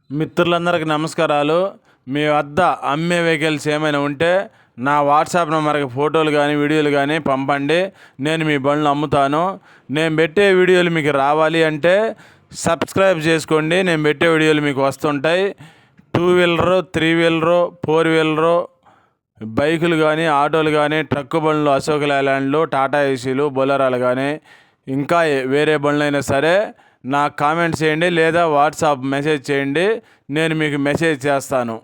మిత్రులందరికీ నమస్కారాలు. మీ వద్ద అమ్మే వెహికల్స్ ఏమైనా ఉంటే నా వాట్సాప్ నెంబర్కి ఫోటోలు కానీ వీడియోలు కానీ పంపండి. నేను మీ బండ్లు అమ్ముతాను. నేను పెట్టే వీడియోలు మీకు రావాలి అంటే సబ్స్క్రైబ్ చేసుకోండి. నేను పెట్టే వీడియోలు మీకు వస్తుంటాయి. 2 వీలరు, 3 వీలరు, 4 వీలరు బైకులు కానీ, ఆటోలు కానీ, ట్రక్కు బండ్లు, అశోక్ లేలాండ్లు, టాటా ఏసీలు, బొలెరోలు కానీ, ఇంకా వేరే బండ్లైనా సరే నాకు కామెంట్ చేయండి లేదా వాట్సాప్ మెసేజ్ చేయండి. నేను మీకు మెసేజ్ చేస్తాను.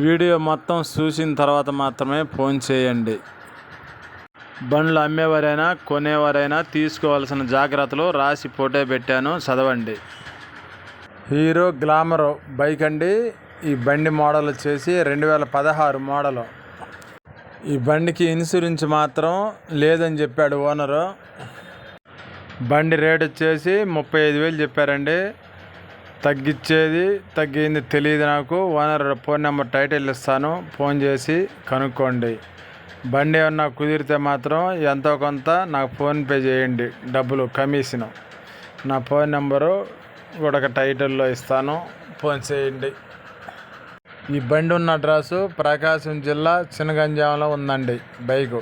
వీడియో మొత్తం చూసిన తర్వాత మాత్రమే ఫోన్ చేయండి. బండ్లు అమ్మేవారైనా కొనేవారైనా తీసుకోవాల్సిన జాగ్రత్తలు రాసి ఫోటో పెట్టాను, చదవండి. హీరో గ్లామర్ బైక్ అండి. ఈ బండి మోడల్ వచ్చేసి 2016 మోడలు. ఈ బండికి ఇన్సూరెన్స్ మాత్రం లేదని చెప్పాడు ఓనరు. బండి రేట్ వచ్చేసి 35,000 చెప్పారండి. తగ్గింది తెలియదు నాకు. ఓనర్ ఫోన్ నెంబర్ టైటిల్ ఇస్తాను, ఫోన్ చేసి కనుక్కోండి. బండి ఏమన్నా కుదిరితే మాత్రం ఎంతో కొంత నాకు ఫోన్పే చేయండి, డబ్బులు కమిషను. నా ఫోన్ నెంబరు కూడా టైటిల్లో ఇస్తాను, ఫోన్ చేయండి. ఈ బండి ఉన్న అడ్రస్సు ప్రకాశం జిల్లా చినగంజాంలో ఉందండి బైకు.